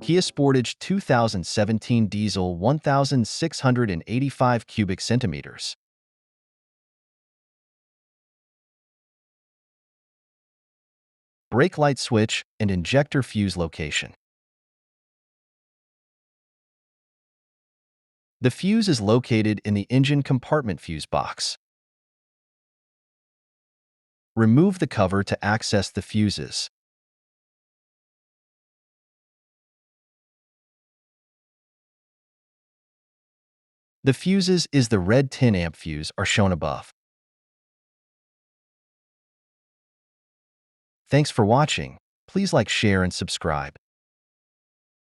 Kia Sportage 2017 diesel 1,685 cubic centimeters. Brake light switch and injector fuse location. The fuse is located in the engine compartment fuse box. Remove the cover to access the fuses. The fuses is the red 10 amp fuse are shown above. Thanks for watching. Please like, share, and subscribe.